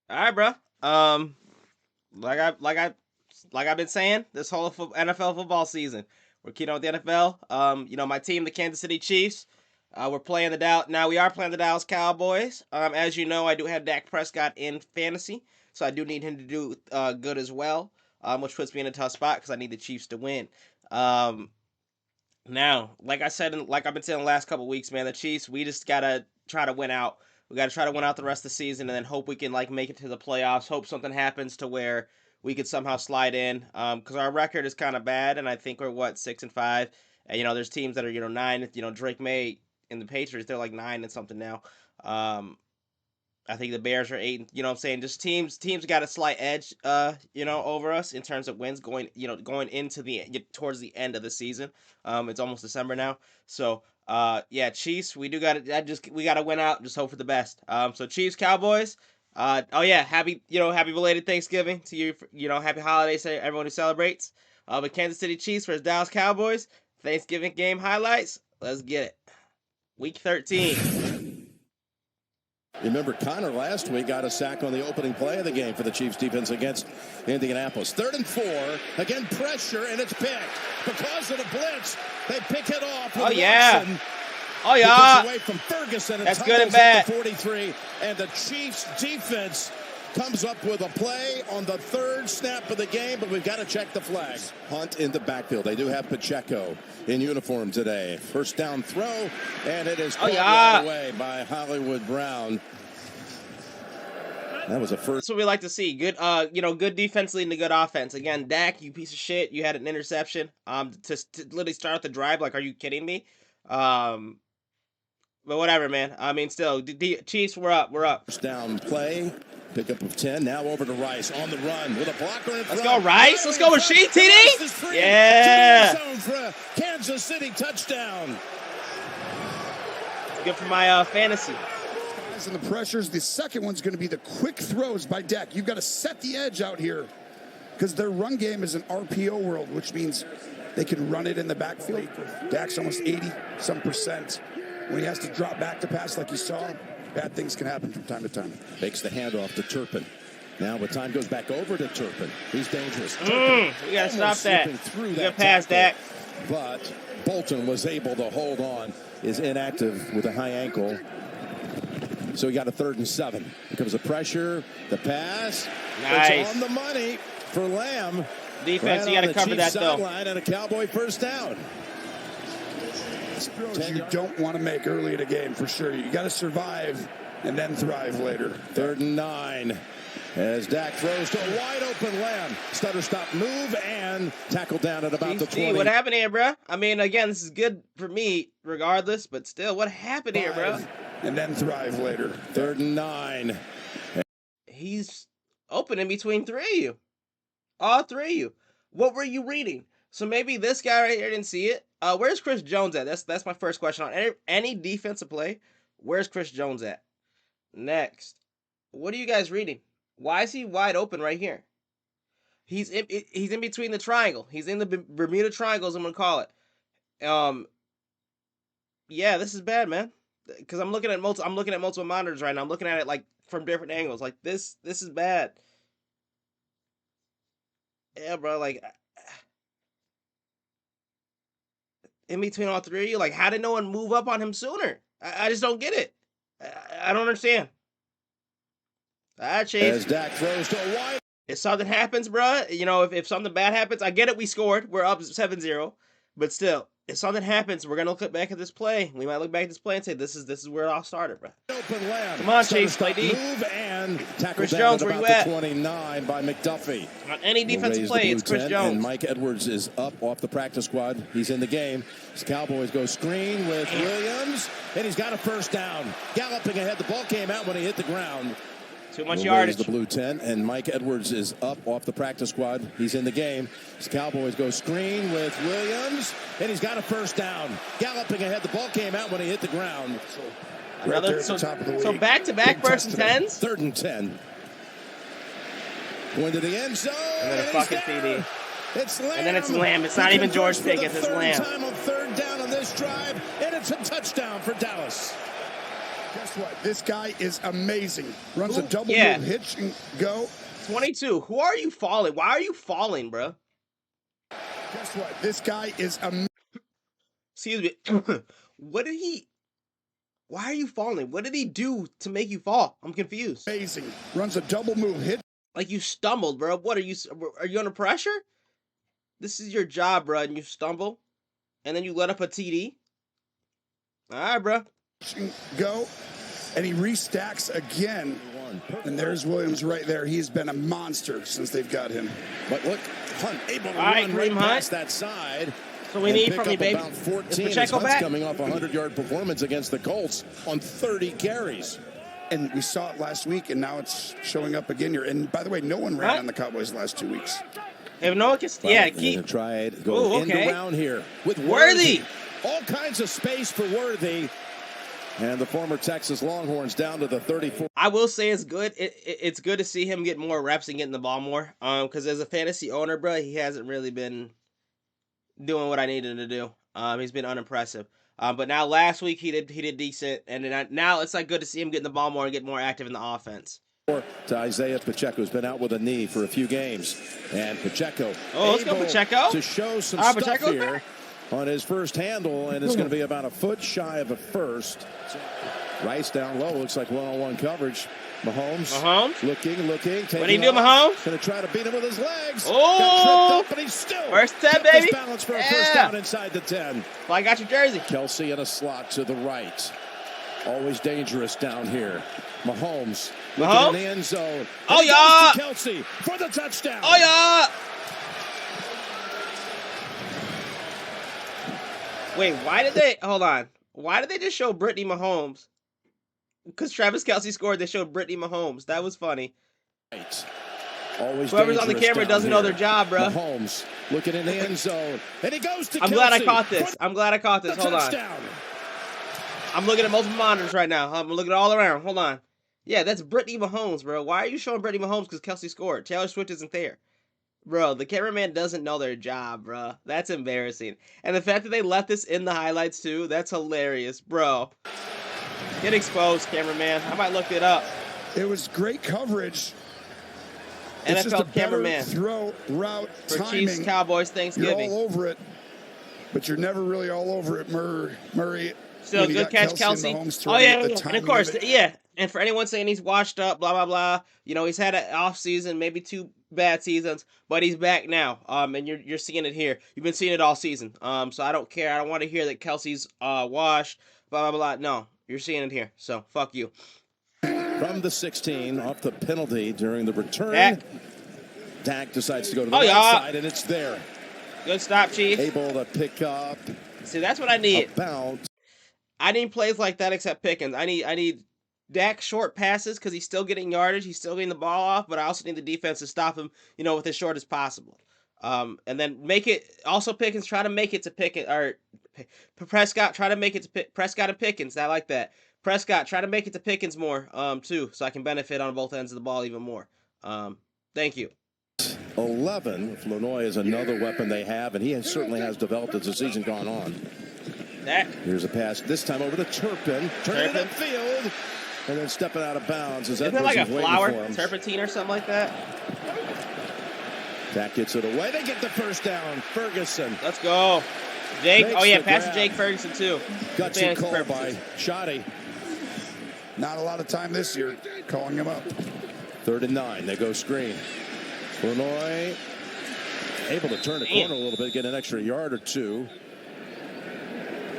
All right, bro. Like I've been saying this whole NFL football season, we're keeping up with the NFL. My team, the Kansas City Chiefs. We're playing the we are playing the Dallas Cowboys. As you know, I do have Dak Prescott in fantasy, so I do need him to do good as well. Which puts me in a tough spot because I need the Chiefs to win. Now, like I said, like I've been saying the last couple of weeks, man, the Chiefs, we just gotta try to win out. We gotta try to win out the rest of the season, and then hope we can make it to the playoffs. Hope something happens to where we could somehow slide in. Because our record is kind of bad, and I think we're 6-5. And there's teams that are 9. Drake May and the Patriots, they're like 9 and something now. I think the Bears are 8. You know what I'm saying? Just teams got a slight edge, over us in terms of wins going into towards the end of the season. It's almost December now, so yeah, Chiefs. We gotta win out. Just hope for the best. So Chiefs, Cowboys. Oh yeah, happy belated Thanksgiving to you. Happy holidays to everyone who celebrates. But Kansas City Chiefs versus Dallas Cowboys. Thanksgiving game highlights. Let's get it. Week 13. Remember, Connor last week got a sack on the opening play of the game for the Chiefs defense against Indianapolis. 3rd and 4. Again, pressure, and it's picked. Because of the blitz, they pick it off with Watson. Oh, yeah. Away from Ferguson. That's good and bad. 43, and the Chiefs defense comes up with a play on the 3rd snap of the game, but we've got to check the flag. Hunt in the backfield. They do have Pacheco in uniform today. First down throw, and it is caught right away by Hollywood Brown. That was a first. That's what we like to see. Good, good defense leading to good offense. Again, Dak, you piece of shit. You had an interception. To literally start the drive. Like, are you kidding me? But whatever, man. I mean, still, the Chiefs, we're up. First down play. Pickup of 10. Now over to Rice on the run with a blocker in front. Let's go, Rice. Let's go, Rashid. TD. Yeah. For a Kansas City touchdown. Good for my fantasy. And the pressures. The second one's going to be the quick throws by Dak. You've got to set the edge out here because their run game is an RPO world, which means they can run it in the backfield. Dak's almost 80% when he has to drop back to pass like you saw. Bad things can happen from time to time. Makes the handoff to Turpin. Now, when time goes back over to Turpin, he's dangerous. We got to stop that. Good pass, Dak. But Bolton was able to hold on. Is inactive with a high ankle. So he got a 3rd and 7. Here comes the pressure. The pass. Nice. It's on the money for Lamb. Defense, you got to cover that, though. And a Cowboy first down. You don't want to make early in a game for sure. You got to survive and then thrive later. 3rd and 9 as Dak throws to a wide open Lamb. Stutter stop move and tackle down at about the 20. What happened here, bro? I mean, again, this is good for me regardless, but still, what happened here, bro? And then thrive later. 3rd and 9. He's open in between 3 of you. All 3 of you. What were you reading? So maybe this guy right here didn't see it. Where's Chris Jones at? That's my first question on any defensive play. Where's Chris Jones at? Next, what are you guys reading? Why is he wide open right here? He's in between the triangle. He's in the Bermuda Triangles, I'm gonna call it. Yeah, this is bad, man. Because I'm looking at multiple monitors right now. I'm looking at it like from different angles. Like this is bad. Yeah, bro. Like. In between all 3 of you, like, how did no one move up on him sooner? I just don't get it. I don't understand. Chiefs. As Dak throws to a wide. If something happens, bro, if something bad happens, I get it. We scored. We're up 7-0, but still, if something happens, we're gonna look back at this play. We might look back at this play and say, "This is where it all started, bro." Open Lamb. Come on, Chiefs, play D. Move and tackle Chris down Jones, at where about you at? the 29 by McDuffie. On any defensive play, it's Chris Jones. And Mike Edwards is up off the practice squad. He's in the game. His Cowboys go screen with Williams, and he's got a first down. Galloping ahead. The ball came out when he hit the ground. Too much yardage. The blue 10, and Mike Edwards is up off the practice squad. He's in the game. His Cowboys go screen with Williams, and he's got a first down. Galloping ahead. The ball came out when he hit the ground. So back-to-back first and 10s? 3rd and 10. Going to the end zone. And then a fucking TD. It's Lamb. And then it's Lamb. It's not even George Pickens. It's Lamb. Time on 3rd down on this drive, and it's a touchdown for Dallas. Guess what? This guy is amazing. Runs a double move, hitch and go. 22. Who are you falling? Why are you falling, bro? Guess what? This guy is amazing. Excuse me. What did he... Why are you falling? What did he do to make you fall? I'm confused. Amazing. Runs a double move, hit. Like you stumbled, bro. What are you under pressure? This is your job, bro, and you stumble. And then you let up a TD. All right, bro. Go. And he restacks again. And there's Williams right there. He's been a monster since they've got him. But look, Hunt able to run right past that side. So we need from you, baby. About 14. Is Pacheco back? Coming off a 100-yard performance against the Colts on 30 carries. And we saw it last week, and now it's showing up again here. And by the way, no one ran on the Cowboys the last 2 weeks. If no one can, keep. Try it. Go end around here with Worthy. All kinds of space for Worthy. And the former Texas Longhorns down to the 34. I will say it's good. It's good to see him get more reps and getting the ball more. Because as a fantasy owner, bro, he hasn't really been doing what I needed to do. He's been unimpressive. But now last week he did decent, and then now it's like good to see him getting the ball more and get more active in the offense. To Isaiah Pacheco, who's been out with a knee for a few games, and Pacheco. Oh, let's go Pacheco. To show some stuff Pacheco's here back on his first handle, and it's going to be about a foot shy of a first. Rice down low, looks like one-on-one coverage. Mahomes. Looking. What do you do, Mahomes? Going to try to beat him with his legs. Oh! Got tripped up, but he's still First 10, baby. Balance for a first down inside the 10. Well, I got your jersey. Kelsey in a slot to the right. Always dangerous down here. Mahomes in the end zone. Oh, yeah. Kelsey for the touchdown. Oh, yeah. Wait, why did they... Hold on. Why did they just show Brittany Mahomes? Because Travis Kelsey scored, they showed Brittany Mahomes. That was funny. Right. Always whoever's on the camera doesn't know their job, bro. Mahomes looking in the end zone. And he goes to I'm glad I caught this. Hold on. Touchdown. I'm looking at multiple monitors right now. I'm looking all around. Hold on. Yeah, that's Brittany Mahomes, bro. Why are you showing Brittany Mahomes? Because Kelsey scored. Taylor Swift isn't there. Bro, the cameraman doesn't know their job, bro. That's embarrassing. And the fact that they left this in the highlights, too, that's hilarious, bro. Get exposed, cameraman. I might look it up. It was great coverage. NFL it's just a cameraman. Throw, route, for timing. Chiefs, Cowboys, Thanksgiving. You're all over it, but you're never really all over it, Murray. Still good catch, Kelsey. Oh, yeah. And of course, yeah. And for anyone saying he's washed up, blah, blah, blah, you know, he's had an off season, maybe 2 bad seasons, but he's back now. And you're seeing it here. You've been seeing it all season. So I don't care. I don't want to hear that Kelsey's washed, blah, blah, blah. No, you're seeing it here. So fuck you. From the 16, off the penalty during the return. Dak decides to go to the right side, and it's there. Good stop, Chief. Able to pick up. See, that's what I need. Bounce. I need plays like that except Pickens. I need Dak short passes because he's still getting yardage. He's still getting the ball off, but I also need the defense to stop him, you know, with as short as possible. And then make it, also Pickens, try to make it to Pickens, or Prescott, try to make it to Prescott and Pickens. I like that. Prescott, try to make it to Pickens more, too, so I can benefit on both ends of the ball even more. Thank you. 11. Flournoy is another weapon they have, and he certainly has developed as the season gone on. Here's a pass, this time over to Turpin. Turning it upfield, and then stepping out of bounds. As Isn't it like a flower, turpentine or something like that? Dak gets it away. They get the first down. Ferguson. Let's go. Jake. Oh, yeah, pass to Jake Ferguson, too. Gutsy call by Shoddy. Not a lot of time this year calling him up. 3rd and 9. They go screen. Flournoy able to turn the corner a little bit, get an extra yard or 2.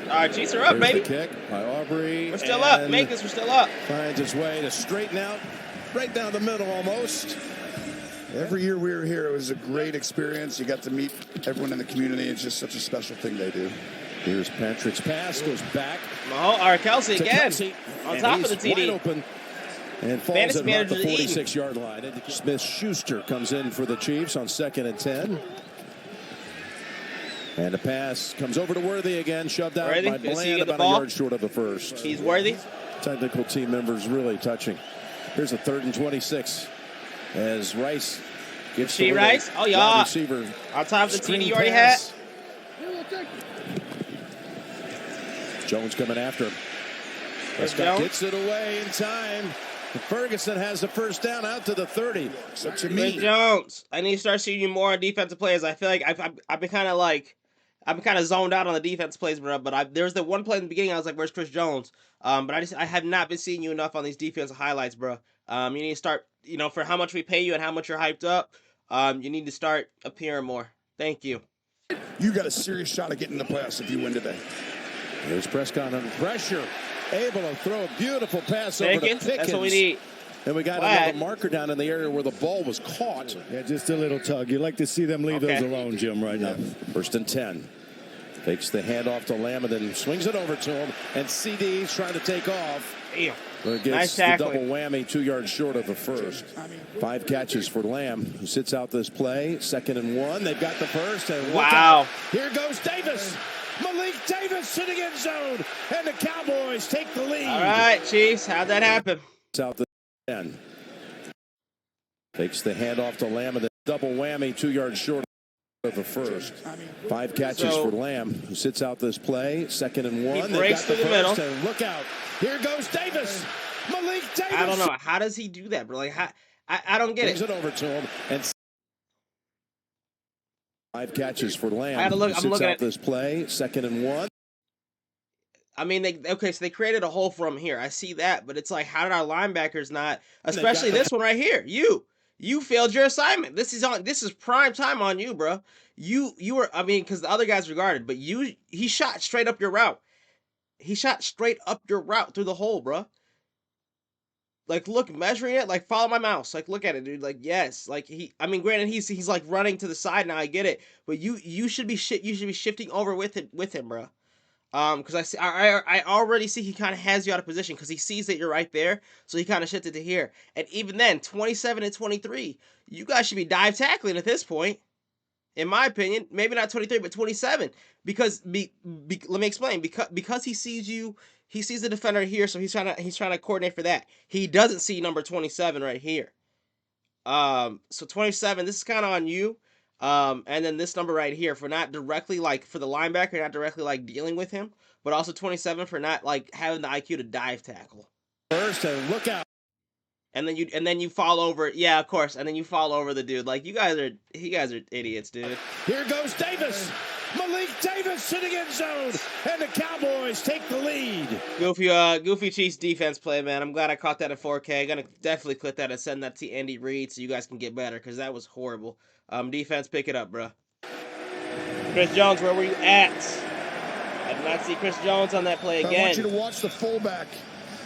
All right, Chiefs are up, Here's baby. The kick by Aubrey. We're still up. Make this, we're still up. Finds its way to straighten out right down the middle almost. Every year we were here, it was a great experience. You got to meet everyone in the community. It's just such a special thing they do. Here's Patrick's pass, goes back. Kelsey again. Kelsey. On top of the TD. Wide open and falls Fantasy at about the manager 46-yard line. Smith-Schuster comes in for the Chiefs on 2nd and 10. And the pass comes over to Worthy again, shoved out by Bland, about a yard short of the first. He's Worthy. Technical team members really touching. Here's a 3rd and 26 as Rice gets to Rice. Oh, yeah. Receiver. On top of the TD you already had. Jones coming after him. Prescott gets it away in time. Ferguson has the first down out to the 30. So to Chris me, Jones, I need to start seeing you more on defensive players. I feel like I've been kind of zoned out on the defense plays, bro. But there was the one play in the beginning I was like, "Where's Chris Jones?" But I have not been seeing you enough on these defensive highlights, bro. You need to start. For how much we pay you and how much you're hyped up, you need to start appearing more. Thank you. you got a serious shot at getting the playoffs if you win today. Here's Prescott under pressure, able to throw a beautiful pass over to Pickens. That's what we need. And we got another marker down in the area where the ball was caught. Yeah, just a little tug. You like to see them leave those alone, Jim, right now. First and 10. Takes the handoff to Lamb and then swings it over to him. And CD's trying to take off. Damn. But gets the double whammy, 2 yards short of the first. 5 catches for Lamb, who sits out this play. 2nd and 1. They've got the first. And wow. Here goes Davis. Malik Davis sitting in zone. And the Cowboys take the lead. All right, Chiefs. How'd that happen? It's out the 10. Takes the handoff to Lamb and then double whammy, 2 yards short of the first. 5 catches for Lamb, who sits out this play. 2nd and 1. He breaks through the middle. And look out. Here goes Davis. Malik Davis. I don't know. How does he do that, bro? Like, I don't get it over to him. And 5 catches for Lamb. I gotta look. I'm looking out at this play. 2nd and 1. I mean, so they created a hole for him here. I see that, but it's like, how did our linebackers not? Especially this one right here. You failed your assignment. This is prime time on you, bro. You were. I mean, because the other guys were guarded, but he shot straight up your route. He shot straight up your route through the hole, bro. Like, look, measuring it. Like, follow my mouse. Like, look at it, dude. Like, yes. Like I mean, granted, he's like running to the side now. I get it, but you should be shifting over with him, bro. Because I already see he kind of has you out of position because he sees that you're right there, so he kind of shifted to here. And even then, 27 and 23, you guys should be dive tackling at this point, in my opinion. Maybe not 23, but 27, because let me explain. Because he sees you, he sees the defender here, so he's trying to coordinate for that. He doesn't see number 27 right here. So 27, this is kind of on you. And then this number right here for not directly for the linebacker, not directly dealing with him, but also 27 for not having the IQ to dive tackle. First and look out. And then you fall over, yeah, of course, and then you fall over the dude. Like, you guys are idiots, dude. Here goes Davis. Malik Davis sitting in zone, and the Cowboys take the lead. Goofy Chiefs defense play, man. I'm glad I caught that in 4K. Gonna definitely clip that and send that to Andy Reid so you guys can get better, because that was horrible. Defense, pick it up, bro. Chris Jones, where were you at? I did not see Chris Jones on that play again. I want you to watch the fullback,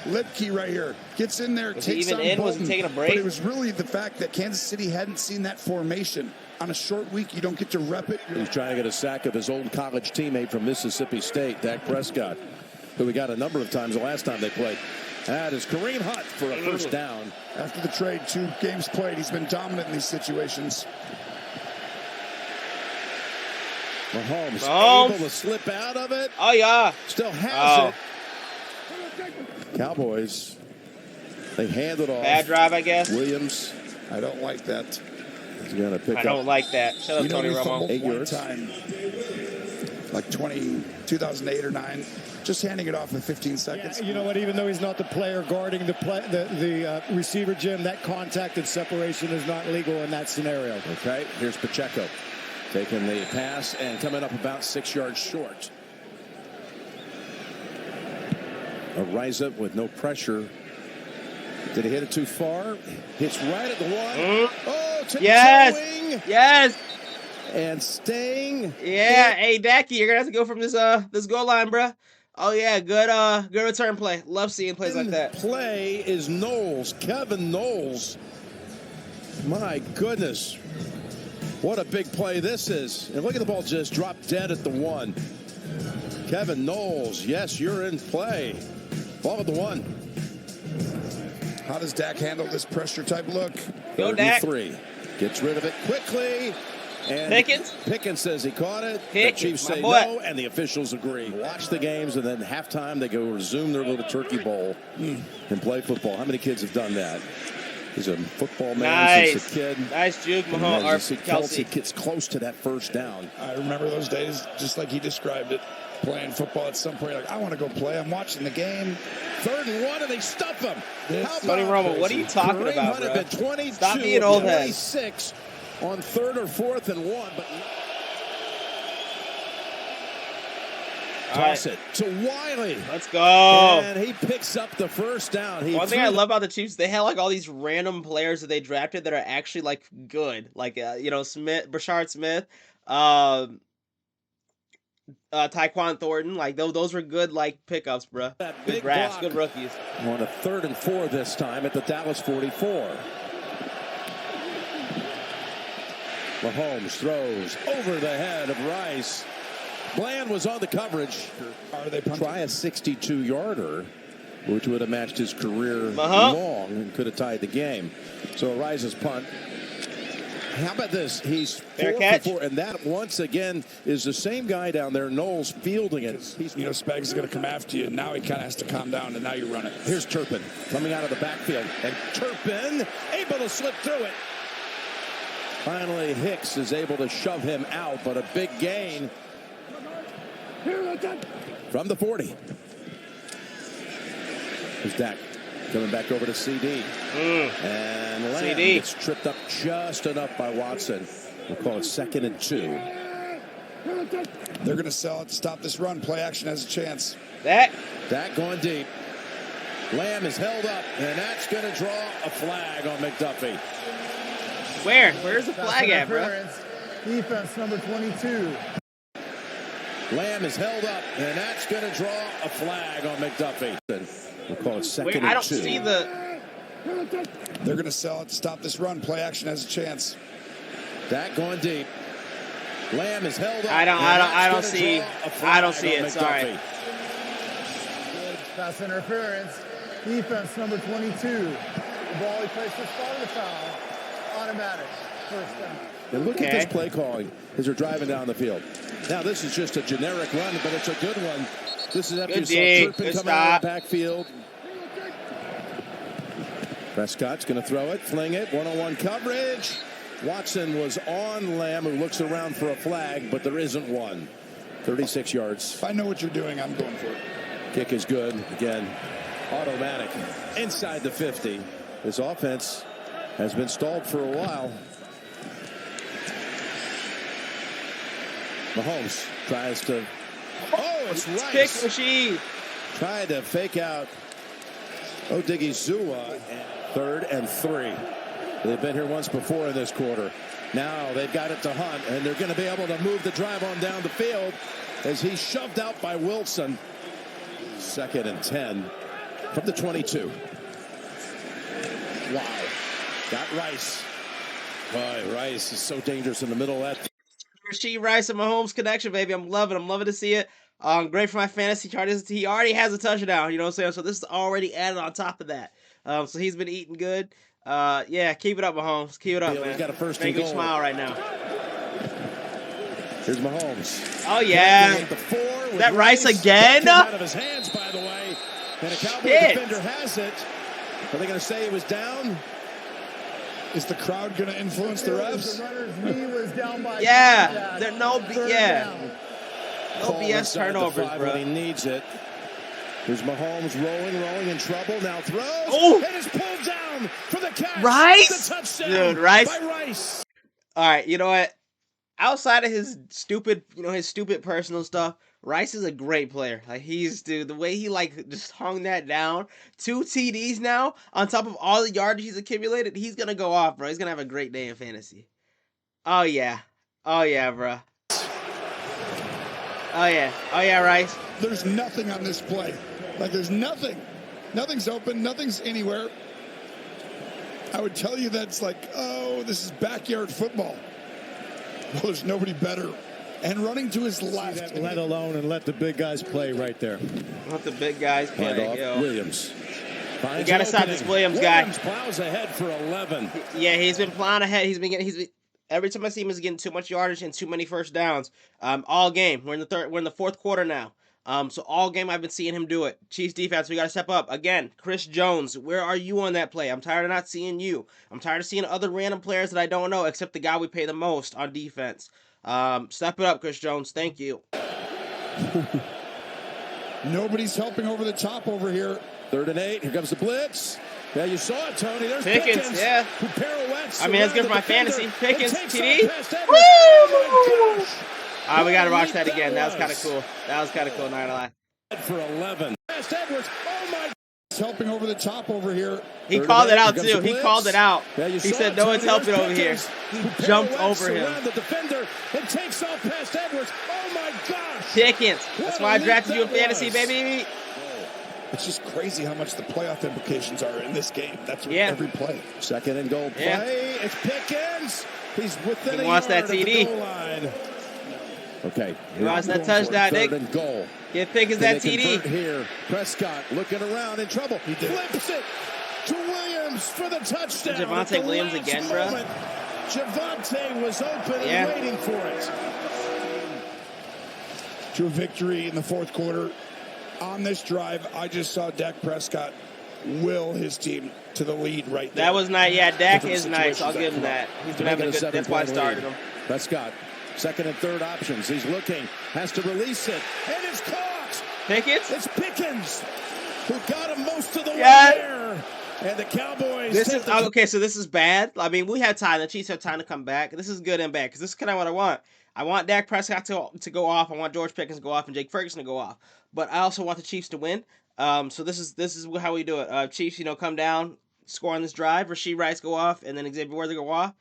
Lipke right here. Gets in there, takes on Bolton. Was he taking a break? But it was really the fact that Kansas City hadn't seen that formation. On a short week, you don't get to rep it. He's trying to get a sack of his old college teammate from Mississippi State, Dak Prescott, who we got a number of times the last time they played. That is Kareem Hunt for a first down. After the trade, 2 games played, he's been dominant in these situations. Mahomes able to slip out of it. Oh, yeah. Still has it. Cowboys, they hand it off. Bad drive, I guess. Williams. I don't like that. He's going to pick up. I don't like that. Shut up, Tony Romo. 8 yards. Time, like 2008 or 9. Just handing it off in 15 seconds. Yeah, you know what? Even though he's not the player guarding the receiver, Jim, that contact and separation is not legal in that scenario. Okay, here's Pacheco. Taking the pass and coming up about 6 yards short. Ariza with no pressure. Did he hit it too far? Hits right at the one. Oh, yes. Yes. And staying. Yeah. Hey, Dacky, you're gonna have to go from this goal line, bro. Oh yeah, good return play. Love seeing plays like that. Play is Knowles, Kevin Knowles. My goodness. What a big play this is. And look at the ball just drop dead at the 1. Kevin Knowles, yes, you're in play. Ball at the 1. How does Dak handle this pressure type look? Go, Dak. 3. Gets rid of it quickly. And Pickens says he caught it. The Chiefs say no, and the officials agree. Watch the games, and then halftime they go resume their little turkey bowl and play football. How many kids have done that? He's a football man since a kid. Nice juke, Mahomes. Kelsey gets close to that first down. I remember those days just like he described it. playing football at some point. Like, I want to go play. I'm watching the game. 3rd and 1, and they stuff him. Tony Romo, what are you talking about, bro? Stop being old head. 26 on 3rd or 4th and 1, but toss it to Wiley. Let's go. And he picks up the first down. One thing I love about the Chiefs, they have like all these random players that they drafted that are actually like good. Like Smith, Brashard Smith, Tyquan Thornton. Like those were good like pickups, bro. Good drafts, good rookies. On a 3rd and 4 this time at the Dallas 44. Mahomes throws over the head of Rice. Bland was on the coverage. Are they punting? Try a 62-yarder, which would have matched his career long and could have tied the game. So Rice's punt. How about this? He's 4 for 4, and that once again is the same guy down there, Knowles, fielding it. Spags is going to come after you, and now he kind of has to calm down, and now you run it. Here's Turpin coming out of the backfield, and Turpin able to slip through it. Finally, Hicks is able to shove him out, but a big gain from the 40. Here's Dak coming back over to CD. And Lamb gets tripped up just enough by Watson. We'll call it 2nd and 2. They're going to sell it to stop this run. Play action has a chance. Dak Going deep. Lamb is held up, and that's going to draw a flag on McDuffie. Where's the flag at, bro? Defense number 22. Lamb is held up, and that's going to draw a flag on McDuffie. We'll call it 2nd and 2. I don't see the... They're going to sell it to stop this run. Play action has a chance. Dak going deep. Lamb is held up. I don't see it. Sorry. Pass interference. Defense number 22. The ball he placed the start of the foul. Automatic. First down. And look at this play calling as they're driving down the field. Now, this is just a generic run, but it's a good one. This is after you saw Turpin coming out of the backfield. Prescott's going to throw it, fling it, one-on-one coverage. Watson was on Lamb, who looks around for a flag, but there isn't one. 36 yards. If I know what you're doing, I'm going for it. Kick is good. Again, automatic. Inside the 50. This offense has been stalled for a while. Mahomes tries to... Oh, it's Rice. Pick machine. Tried to fake out EJIZZLE2000. 3rd and 3. They've been here once before in this quarter. Now they've got it to Hunt, and they're going to be able to move the drive on down the field as he's shoved out by Wilson. 2nd and 10 from the 22. Wow. Got Rice. Boy, Rice is so dangerous in the middle of that. Rasheed Rice and Mahomes connection, baby. I'm loving to see it. Great for my fantasy chart. He already has a touchdown, you know what I'm saying? So this is already added on top of that. So he's been eating good. Yeah, keep it up, Mahomes. Keep it up, man. He's got a first Make and me goal. smile right now. Here's Mahomes. Oh, yeah. That Rice again? Out of his hands, by the way. And a Cowboy defender has it. Are they going to say it was down? Is the crowd going to influence the refs? The runner's knee was down by Yeah. There's no Call BS inside turnovers, the 5 bro. when he needs it. Here's Mahomes rolling in trouble. Now throws. Oh. And is pulled down for the catch. Rice? The touchdown. Dude, Rice. By Rice. All right, you know what? Outside of his stupid personal stuff, Rice is a great player. Like the way he just hung that down. 2 TDs now on top of all the yardage he's accumulated. He's gonna go off, bro. He's gonna have a great day in fantasy. Oh yeah, bro. Oh yeah, Rice. There's nothing on this play. There's nothing. Nothing's open. Nothing's anywhere. I would tell you that's this is backyard football. Well, there's nobody better. And running to his left. Let alone and let the big guys play right there. Let the big guys play. Yo. Williams. We gotta stop this Williams guy. Williams plows ahead for 11. Yeah, he's been plowing ahead. Every time I see him, he's getting too much yardage and too many first downs. All game. We're in the 4th quarter now. So all game I've been seeing him do it. Chiefs defense, we got to step up. Again, Chris Jones, where are you on that play? I'm tired of not seeing you. I'm tired of seeing other random players that I don't know except the guy we pay the most on defense. Step it up, Chris Jones. Thank you. Nobody's helping over the top over here. 3rd and 8. Here comes the blitz. Yeah, you saw it, Tony. There's Pickens, yeah. Who pirouettes. I mean, that's good for my defender. fantasy. Pickens, TD. Woo! Oh my gosh. We got to watch that again. That was kind of cool. That was kind of cool, not gonna lie. For 11. Edwards. Oh my. Helping over the top over here. He called it out too. He called it out. He said no one's helping over here. He jumped over him. The defender and takes off past Edwards. Oh my gosh. Pickens. That's why I drafted you in fantasy, baby. It's just crazy how much the playoff implications are in this game. That's every play. 2nd and goal play. Yeah. It's Pickens. He's within He a wants yard that of the TD. goal line. Okay. He wants that touchdown, Nick. 3rd and goal. Give Pickens that TD. Here. Prescott looking around in trouble. He flips it to Williams for the touchdown. Javonte Williams again, bro. Javonte was open and waiting for it. To a victory in the 4th quarter. On this drive, I just saw Dak Prescott will his team to the lead right there. That was nice. Yeah, Dak is nice. I'll give him that. He's been having a good. That's why I started him. Prescott, 2nd and 3rd options. He's looking, has to release it, and it's caught. Pickens? It's Pickens who got him most of the way there. And the Cowboys. This is okay. So this is bad. I mean, we have time. The Chiefs have time to come back. This is good and bad because this is kind of what I want. I want Dak Prescott to go off. I want George Pickens to go off and Jake Ferguson to go off. But I also want the Chiefs to win. So this is how we do it. Chiefs, come down, score on this drive. Rasheed Rice go off, and then Xavier Worthy go off.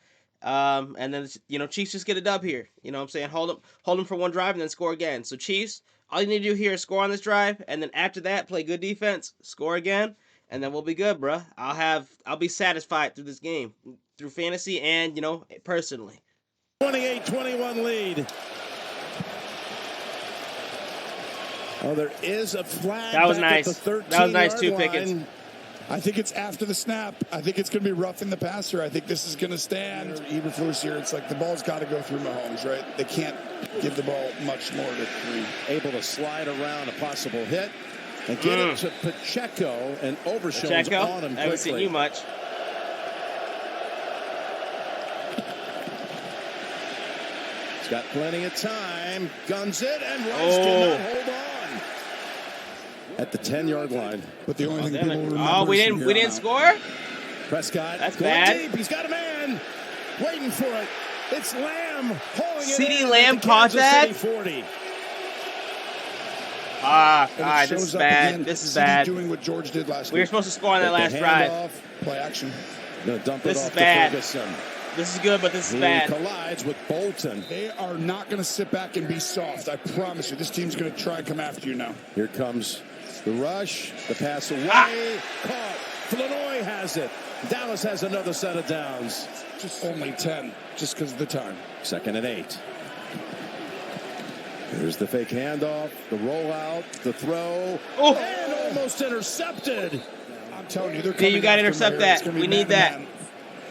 And then Chiefs just get a dub here. You know what I'm saying? Hold them for one drive and then score again. So Chiefs, all you need to do here is score on this drive, and then after that, play good defense, score again, and then we'll be good, bruh. I'll be satisfied through this game, through fantasy and personally. 28-21 lead. Oh, there is a flag. That was nice. That was nice too, Pickens. I think it's after the snap. I think it's going to be roughing the passer. I think this is going to stand. Eberflus here, it's like the ball's got to go through Mahomes, right? They can't give the ball much more to 3. Able to slide around a possible hit and get it to Pacheco, and Overshown's on him quickly. I haven't seen you much. He's got plenty of time. Guns it, and Rice cannot hold on. At the 10-yard line. But the only thing people remember we didn't score? Prescott. That's going bad. Deep. He's got a man waiting for it. It's Lamb hauling it. CeeDee Lamb caught that? 40. This is bad. This is bad. Doing what George did last week. We were supposed to score on that last drive. Play action. Gonna dump this it is off bad. To Ferguson. This is good, but this is bad. He collides with Bolton. They are not going to sit back and be soft. I promise you. This team's going to try and come after you now. Here comes the rush. The pass away. Caught. Flanoy has it. Dallas has another set of downs. Just only 10, just because of the time. 2nd and 8. Here's the fake handoff, the rollout, the throw, and almost intercepted. I'm telling you, they're coming. You got to intercept that. We need that.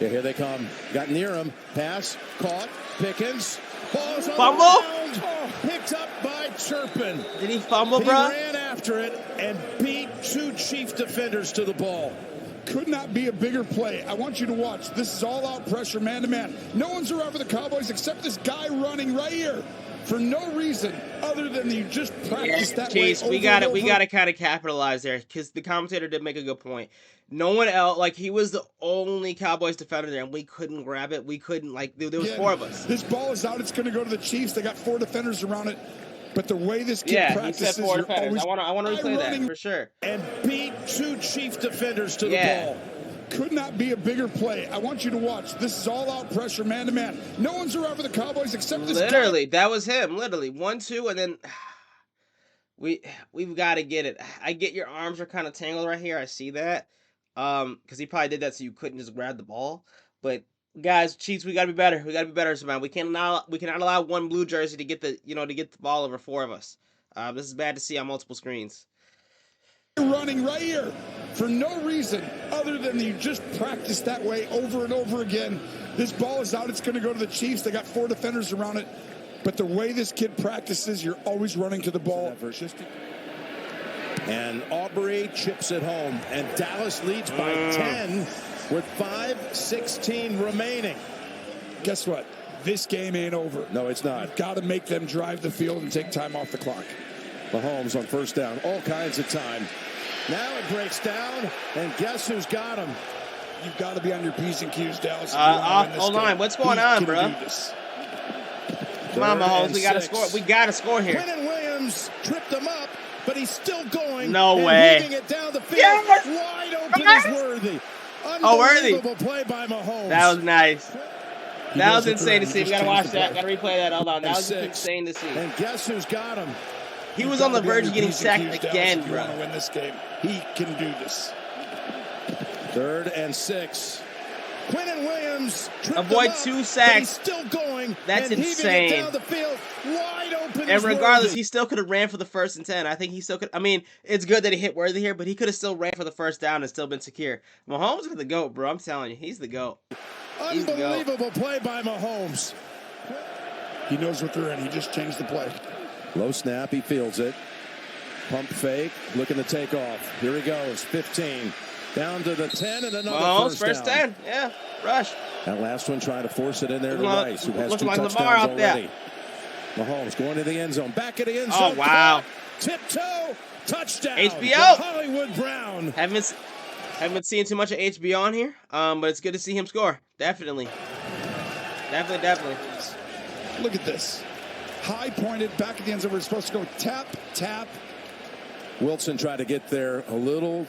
Yeah, here they come. Got near him. Pass. Caught. Pickens. Ball's on Fumble? the ground. Picked up by Turpin. Did he fumble, He bro? ran after it and beat 2 Chief defenders to the ball. Could not be a bigger play. I want you to watch. This is all-out pressure, man-to-man. No one's around for the Cowboys except this guy running right here for no reason other than you just practice that way. We got to kind of capitalize there because the commentator did make a good point. No one else, he was the only Cowboys defender there, and we couldn't grab it. We couldn't, there was 4 of us. This ball is out. It's going to go to the Chiefs. They got 4 defenders around it. But the way this kid practices, he said 4 defenders. I want to replay that for sure. And beat 2 Chief defenders to the ball. Could not be a bigger play. I want you to watch. This is all-out pressure, man-to-man. No one's around for the Cowboys except this guy. That was him. Literally 1-2, and then we've got to get it. I get your arms are kind of tangled right here. I see that. Because he probably did that so you couldn't just grab the ball. But guys, Chiefs, we gotta be better. We gotta be better, man. We cannot allow one blue jersey to get the ball over 4 of us. This is bad to see on multiple screens. Running right here for no reason other than you just practice that way over and over again. This ball is out. It's going to go to the Chiefs. They got 4 defenders around it. But the way this kid practices, you're always running to the ball. And Aubrey chips it home. And Dallas leads by 10 with 5:16 remaining. Guess what? This game ain't over. No, it's not. Got to make them drive the field and take time off the clock. Mahomes on first down, all kinds of time. Now it breaks down, and guess who's got him? You've got to be on your P's and Q's, Dallas. Hold on. What's going on, bro? Come on, Mahomes. We got to score. We got to score here. Quinnen Williams tripped him up, but he's still going. No and way. Moving it down the field. Yes! Wide open is Worthy. Oh, Worthy. Unbelievable play by Mahomes. That was nice. That was insane to see. We got to watch that. Got to replay that. Hold on. That was insane to see. And guess who's got him? He was on the verge of getting sacked again, if you bro. want to win this game. He can do this. 3rd and 6. Quinnen Williams avoid up, 2 sacks. He's still going. That's and insane. It down the field, wide open. And regardless, he still could have ran for the 1st and 10. I think he still could. I mean, it's good that he hit Worthy here, but he could have still ran for the 1st down and still been secure. Mahomes is the GOAT, bro. I'm telling you, he's the GOAT. He's the GOAT. Unbelievable play by Mahomes. He knows what they're in. He just changed the play. Low snap, he fields it. Pump fake, looking to take off. Here he goes, 15. Down to the 10 and another Mahomes, first down. 1st 10. Yeah, rush. That last one trying to force it in there to Look- Rice, who has looking 2 like touchdowns Lamar out already. Mahomes going to the end zone. Back of the end Oh, zone. wow. Caught, tiptoe. Touchdown. HBO. Hollywood Brown. Haven't been seeing too much of HBO on here, but it's good to see him score. Definitely. Definitely. Look at this. High pointed, back at the end zone. We're supposed to go tap, tap. Wilson tried to get there a little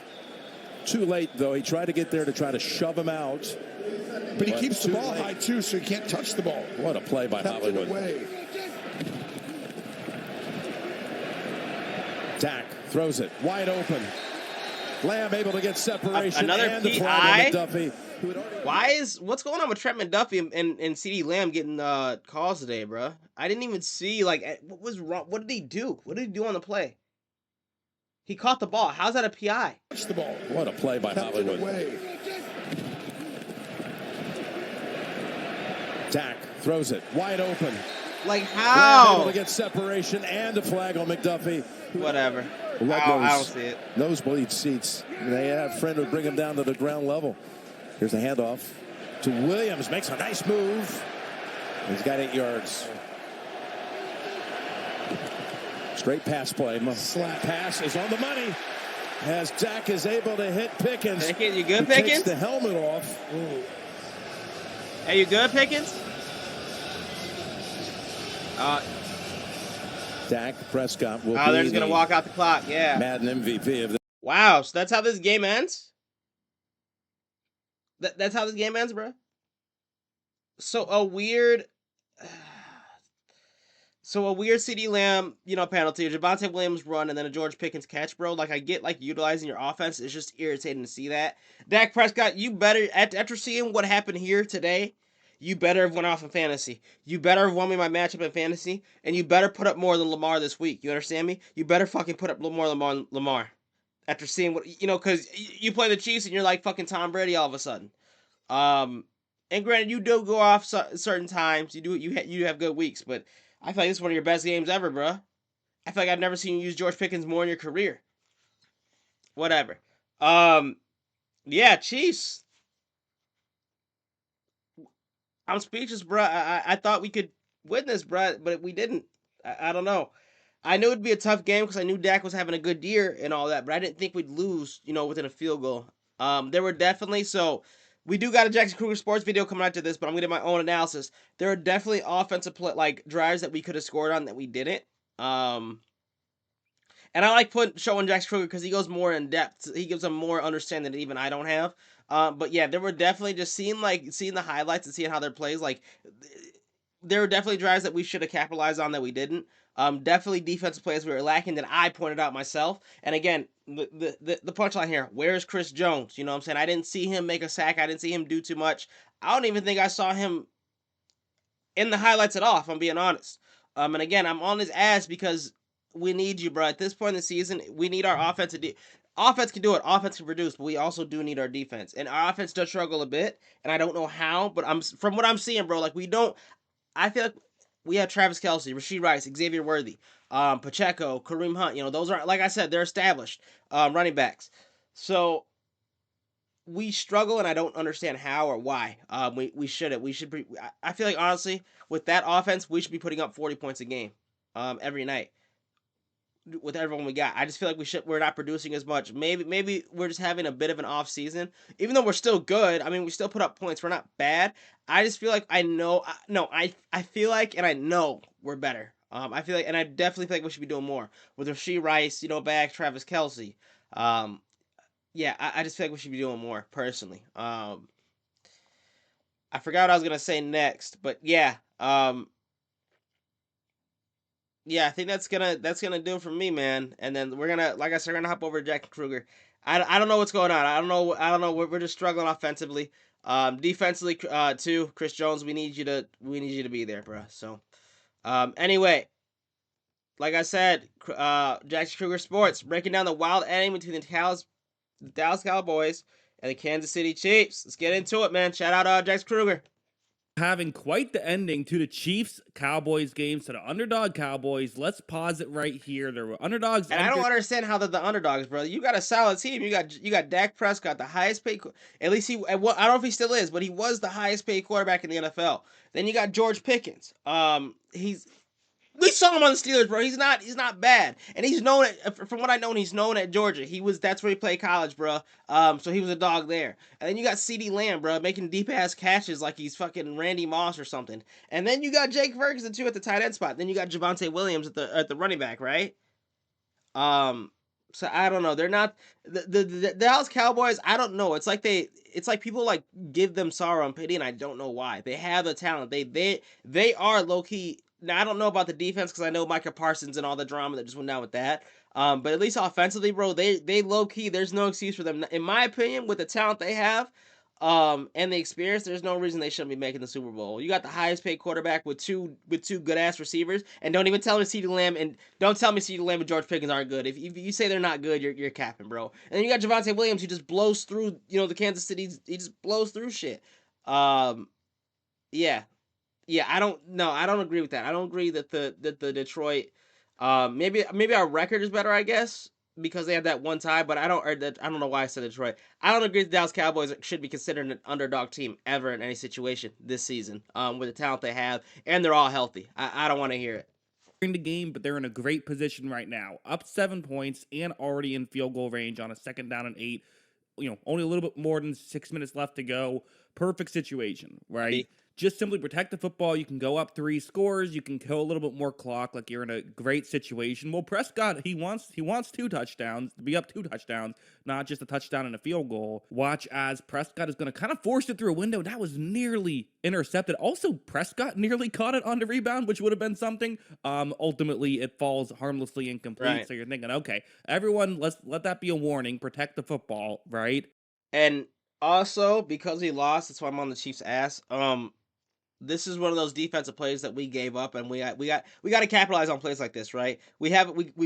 too late, though. He tried to get there to try to shove him out. But he keeps the too ball late. high, too, so he can't touch the ball. What a play by Kept it Hollywood. away. Dak throws it wide open. Lamb able to get separation. Another and the PI? flag on McDuffie. What's going on with Trent McDuffie and CeeDee Lamb getting calls today, bro? I didn't even see what was wrong. What did he do? What did he do on the play? He caught the ball. How's that a PI? Touch the ball. What a play by Kept it Hollywood. away. Dak throws it wide open. Like Lamb how? able to get separation and a flag on McDuffie. Whatever. Love I don't those see it. nosebleed seats. They had a friend who would bring him down to the ground level. Here's the handoff to Williams. Makes a nice move. He's got 8 yards. Straight pass play. Slap. Pass is on the money. As Dak is able to hit Pickens. Pickens, you good, He takes Pickens? the helmet off. Ooh. Hey, you good, Pickens? Dak Prescott will Oh, be they're just gonna the walk out the clock. Yeah. Madden MVP of the. Wow. So that's how this game ends. That's how this game ends, bro. So a weird CeeDee Lamb, penalty, a Javonte Williams run, and then a George Pickens catch, bro. Like, I get, utilizing your offense. It's just irritating to see that. Dak Prescott, you better, after seeing what happened here today, you better have went off in fantasy. You better have won me my matchup in fantasy, and you better put up more than Lamar this week. You understand me? You better fucking put up more than Lamar. After seeing what, because you play the Chiefs and you're like fucking Tom Brady all of a sudden. And granted, you do go off certain times. You have good weeks, but I feel like this is one of your best games ever, bro. I feel like I've never seen you use George Pickens more in your career. Whatever. Yeah, Chiefs. I'm speechless, bro. I thought we could win this, bro, but we didn't. I don't know. I knew it'd be a tough game because I knew Dak was having a good year and all that, but I didn't think we'd lose, within a field goal. There were definitely, so we do got a Jackson Kruger Sports video coming out to this, but I'm going to do my own analysis. There are definitely offensive drives that we could have scored on that we didn't. And I like showing Jackson Kruger because he goes more in depth. He gives them more understanding that even I don't have. But yeah, there were definitely just seeing the highlights and seeing how their plays, there were definitely drives that we should have capitalized on that we didn't. Definitely defensive plays we were lacking that I pointed out myself. And again, the punchline here, where's Chris Jones? You know what I'm saying? I didn't see him make a sack. I didn't see him do too much. I don't even think I saw him in the highlights at all, if I'm being honest. And again, I'm on his ass because we need you, bro. At this point in the season, we need our offense to offense can do it. Offense can produce, but we also do need our defense. And our offense does struggle a bit, and I don't know how, but from what I'm seeing, bro, I feel like we have Travis Kelce, Rashee Rice, Xavier Worthy, Pacheco, Kareem Hunt. Those are, like I said, they're established running backs. So we struggle, and I don't understand how or why. We shouldn't. I feel like, honestly, with that offense, we should be putting up 40 points a game every night. with everyone we got. I just feel like we're not producing as much. Maybe we're just having a bit of an off season. Even though we're still good, I mean, we still put up points. We're not bad. I just feel like I feel like and I know we're better. I feel like, and I definitely feel like we should be doing more with Rasheed Rice, back Travis Kelsey. Um, yeah, I just feel like we should be doing more personally. I forgot what I was gonna say next, but yeah, yeah, I think that's gonna do it for me, man. And then we're gonna, like I said, we're gonna hop over to Jack Kruger. I don't know what's going on. I don't know. We're just struggling offensively. Defensively, too. Chris Jones, we need you to be there, bro. So, anyway, like I said, Jack Kruger Sports breaking down the wild ending between the Dallas Cowboys and the Kansas City Chiefs. Let's get into it, man. Shout out, Jack Kruger. Having quite the ending to the Chiefs Cowboys games, to the underdog Cowboys. Let's pause it right here. There were underdogs. And I don't understand how they're the underdogs, brother. You got a solid team. You got Dak Prescott, the highest paid. At least I don't know if he still is, but he was the highest paid quarterback in the NFL. Then you got George Pickens. We saw him on the Steelers, bro. He's not bad, and he's known from what I know. He's known at Georgia. That's where he played college, bro. So he was a dog there. And then you got CeeDee Lamb, bro, making deep ass catches like he's fucking Randy Moss or something. And then you got Jake Ferguson too at the tight end spot. Then you got Javonte Williams at the running back, right? Um, so I don't know. They're not the Dallas Cowboys. I don't know. It's like people like give them sorrow and pity, and I don't know why. They have the talent. They are low key. Now I don't know about the defense because I know Micah Parsons and all the drama that just went down with that. But at least offensively, bro, they low key. There's no excuse for them, in my opinion, with the talent they have. And the experience, there's no reason they shouldn't be making the Super Bowl. You got the highest paid quarterback with two good ass receivers, and don't even tell me CeeDee Lamb and don't tell me CeeDee Lamb and George Pickens aren't good. If you say they're not good, you're capping, bro. And then you got Javonte Williams who just blows through, the Kansas City. He just blows through shit. Um, yeah, yeah. I don't agree with that. I don't agree that the Detroit. Maybe our record is better, I guess, because they had that one tie. But I don't know why I said Detroit. I don't agree that Dallas Cowboys should be considered an underdog team ever in any situation this season. With the talent they have, and they're all healthy. I don't want to hear it. The game, but they're in a great position right now. Up 7 points and already in field goal range on a 2nd down and 8. Only a little bit more than 6 minutes left to go. Perfect situation, right? Just simply protect the football. You can go up 3 scores. You can kill a little bit more clock. Like, you're in a great situation. Well, Prescott, he wants 2 touchdowns, to be up 2 touchdowns, not just a touchdown and a field goal. Watch as Prescott is going to kind of force it through a window. That was nearly intercepted. Also, Prescott nearly caught it on the rebound, which would have been something. Ultimately, it falls harmlessly incomplete. Right. So you're thinking, okay, everyone, let that be a warning. Protect the football, right? And also, because he lost, that's why I'm on the Chiefs' ass. This is one of those defensive plays that we gave up, and we got to capitalize on plays like this, right? We've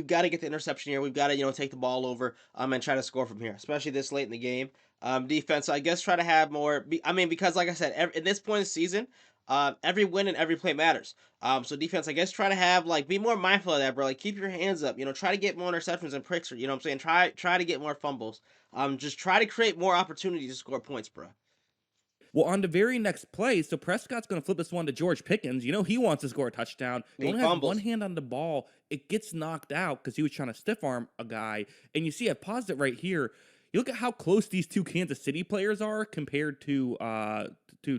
got to get the interception here. We've got to take the ball over and try to score from here, especially this late in the game. Defense, I guess, try to have more. Because like I said, at this point in the season, every win and every play matters. So defense, I guess, try to be more mindful of that, bro. Like, keep your hands up. Try to get more interceptions and pricks. You know what I'm saying? Try to get more fumbles. Just try to create more opportunities to score points, bro. Well, on the very next play, so Prescott's going to flip this one to George Pickens. He wants to score a touchdown. He only has one hand on the ball. It gets knocked out because he was trying to stiff arm a guy. And you see, I paused it right here. You look at how close these two Kansas City players are compared to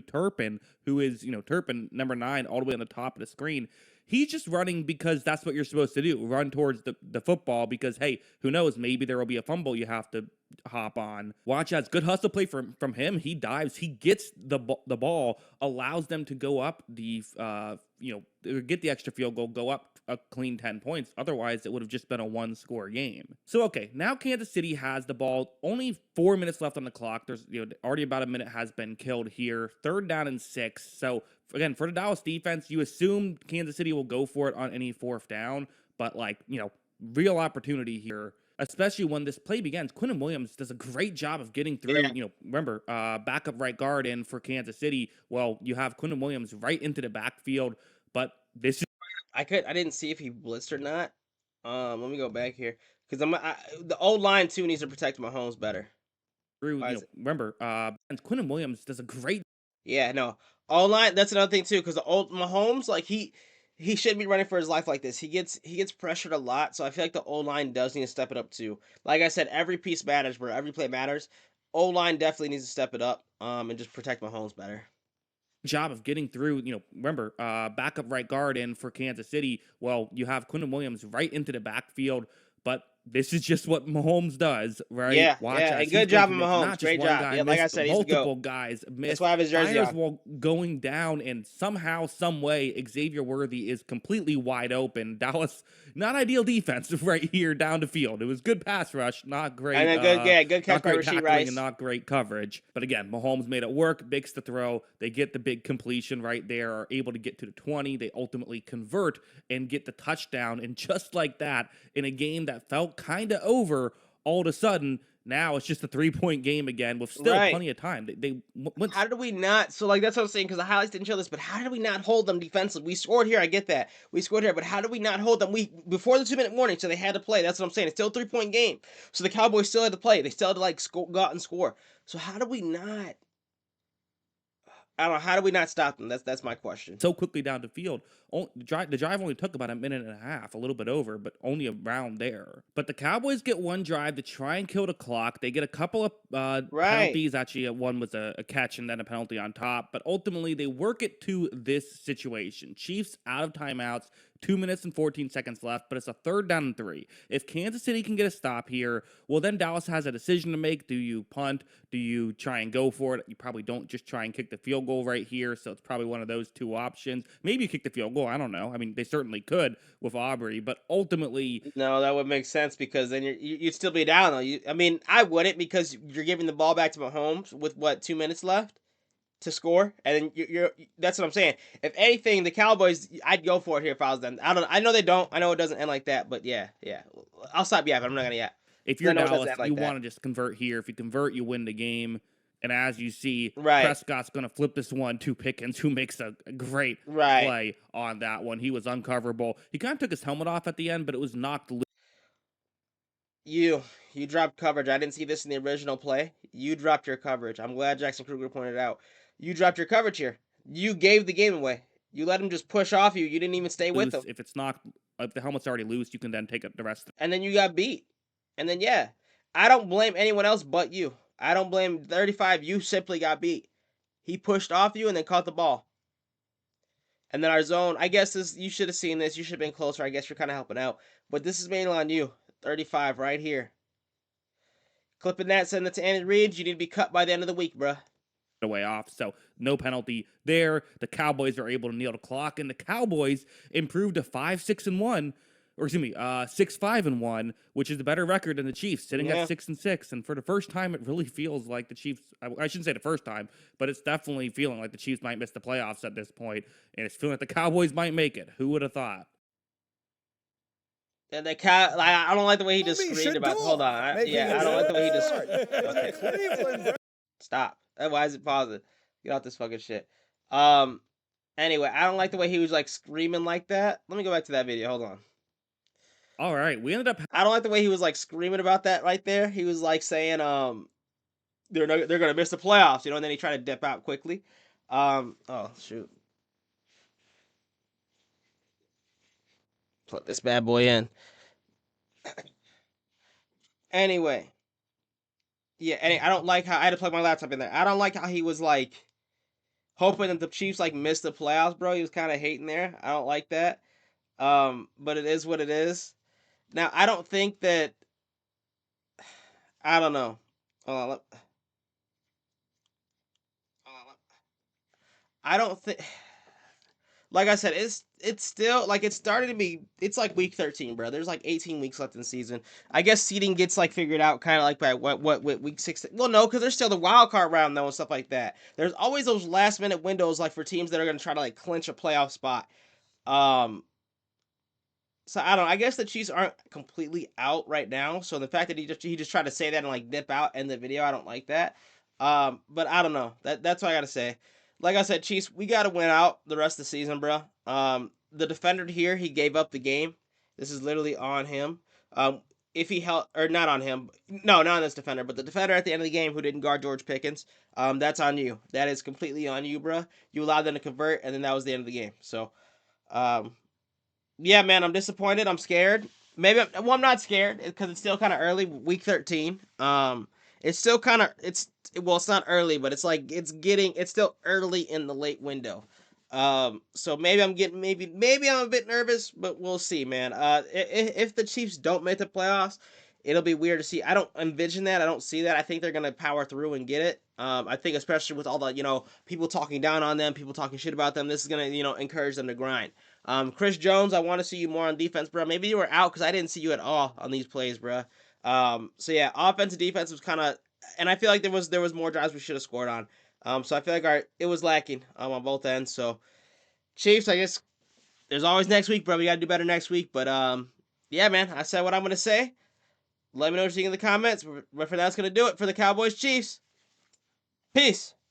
Turpin, who is, Turpin, number 9, all the way on the top of the screen. He's just running because that's what you're supposed to do. Run towards the football because, hey, who knows? Maybe there will be a fumble you have to hop on. Watch as good hustle play from him. He dives. He gets the ball, allows them to go up get the extra field goal, go up a clean 10 points. Otherwise, it would have just been a 1-score game. So, okay, now Kansas City has the ball. Only 4 minutes left on the clock. There's already about a minute has been killed here. 3rd down and 6. So, again, for the Dallas defense, you assume Kansas City will go for it on any 4th down. But, real opportunity here, especially when this play begins. Quinnen Williams does a great job of getting through. Yeah. Remember, backup right guard in for Kansas City. Well, you have Quinnen Williams right into the backfield, but this is... I didn't see if he blitzed or not. Let me go back here because the old line too needs to protect Mahomes better. Remember, Quinnen Williams does a great... Yeah, no, old line. That's another thing too because the old Mahomes, like he he shouldn't be running for his life like this. He gets pressured a lot, so I feel like the O-line does need to step it up too. Like I said, every piece matters, bro. Every play matters. O-line definitely needs to step it up, and just protect Mahomes better. Job of getting through, remember, backup right guard in for Kansas City. Well, you have Quinton Williams right into the backfield, but this is just what Mahomes does, right? Yeah, Watch yeah, as and good job of Mahomes. not just Great one job. guy Yeah, like I missed, said, he's the multiple GOAT. guys That's missed. why I have his jersey on. Firewall going down, and somehow, some way, Xavier Worthy is completely wide open. Dallas, not ideal defense right here down the field. It was good pass rush, not great. And then good catch by Rasheed Rice. And not great coverage. But again, Mahomes made it work, makes the throw. They get the big completion right there, are able to get to the 20. They ultimately convert and get the touchdown. And just like that, in a game that felt kind of over, all of a sudden, now it's just a 3-point game again with still plenty of time. How did we not? So, like, that's what I'm saying, because the highlights didn't show this, but how did we not hold them defensively? We scored here, I get that. We scored here, but how did we not hold them? Before the 2-minute warning, so they had to play. That's what I'm saying. It's still a 3-point game. So the Cowboys still had to play. They still had to, like, go out and score. So how do we not? I don't know. How do we not stop them? That's my question. So quickly down the field. The drive only took about a minute and a half, a little bit over, but only around there. But the Cowboys get one drive to try and kill the clock. They get a couple of penalties. Actually, one was a catch and then a penalty on top. But ultimately, they work it to this situation. Chiefs out of timeouts. 2 minutes and 14 seconds left, but it's a 3rd down and 3. If Kansas City can get a stop here, well, then Dallas has a decision to make. Do you punt? Do you try and go for it? You probably don't just try and kick the field goal right here, so it's probably one of those two options. Maybe you kick the field goal. I don't know. I mean, they certainly could with Aubrey, but ultimately... No, that would make sense because then you'd still be down, though. I mean, I wouldn't because you're giving the ball back to Mahomes with, 2 minutes left to score, and you're that's what I'm saying. If anything, the Cowboys, I'd go for it here if I was them. I know they don't. I know it doesn't end like that, but yeah. I'll stop yapping. I'm not gonna yap. If you're Dallas, you want to just convert here. If you convert, you win the game. And as you see, Prescott's going to flip this one to Pickens, who makes a great play on that one. He was uncoverable. He kind of took his helmet off at the end, but it was knocked loose. You dropped coverage. I didn't see this in the original play. You dropped your coverage. I'm glad Jackson Kruger pointed it out. You dropped your coverage here. You gave the game away. You let him just push off you. You didn't even stay with him. If the helmet's already loose, you can then take the rest. And then you got beat. And then, I don't blame anyone else but you. I don't blame 35. You simply got beat. He pushed off you and then caught the ball. And then our zone, I guess you should have seen this. You should have been closer. I guess you're kind of helping out. But this is mainly on you. 35 right here. Clipping that, sending it to Andy Reid. You need to be cut by the end of the week, bruh. Way off, so no penalty there. The Cowboys are able to nail the clock, and the Cowboys improved to 5-6-1, or excuse me, 6-5-1, which is a better record than the Chiefs, sitting at 6-6. And for the first time, it really feels like the Chiefs. I shouldn't say the first time, but it's definitely feeling like the Chiefs might miss the playoffs at this point, and it's feeling like the Cowboys might make it. Who would have thought? And I don't like the way he just screamed about. Hold on, I don't like the way he just. Okay. Stop. Why is it pausing? Get off this fucking shit. Anyway, I don't like the way he was like screaming like that. Let me go back to that video. Hold on. All right, we ended up. I don't like the way he was like screaming about that right there. He was like saying they're gonna miss the playoffs, and then he tried to dip out quickly. Oh shoot. Put this bad boy in. Anyway. Yeah, and I don't like how I had to plug my laptop in there. I don't like how he was like hoping that the Chiefs like missed the playoffs, bro. He was kind of hating there. I don't like that. But it is what it is. Now I don't think that. I don't know. Hold on. I don't think. Like I said, it's still like it's starting to be. It's like week 13, bro. There's like 18 weeks left in the season. I guess seeding gets like figured out kind of like by what week 16. Well, no, because there's still the wild card round though and stuff like that. There's always those last minute windows like for teams that are gonna try to like clinch a playoff spot. So I don't know. I guess the Chiefs aren't completely out right now. So the fact that he just tried to say that and like dip out in the video, I don't like that. But I don't know. That's what I gotta say. Like I said, Chiefs, we gotta win out the rest of the season, bro. The defender here, he gave up the game. This is literally on him. If he held, or not on him, no, not on this defender, but the defender at the end of the game who didn't guard George Pickens, that's on you. That is completely on you, bro. You allowed them to convert, and then that was the end of the game. So, Yeah, man, I'm disappointed. I'm scared. I'm not scared because it's still kind of early, week 13. It's still kind of it's not early, but it's like it's still early in the late window. So maybe maybe I'm a bit nervous, but we'll see, man. If the Chiefs don't make the playoffs, it'll be weird to see. I don't envision that. I don't see that. I think they're gonna power through and get it. I think especially with all the people talking down on them, people talking shit about them, this is gonna encourage them to grind. Chris Jones, I want to see you more on defense, bro. Maybe you were out because I didn't see you at all on these plays, bro. So yeah, offense and defense was kind of, and I feel like there was more drives we should have scored on. So I feel like it was lacking on both ends. So Chiefs, I guess there's always next week, bro. We gotta do better next week. But yeah, man, I said what I'm gonna say. Let me know what you think in the comments. But for that's gonna do it for the Cowboys Chiefs. Peace.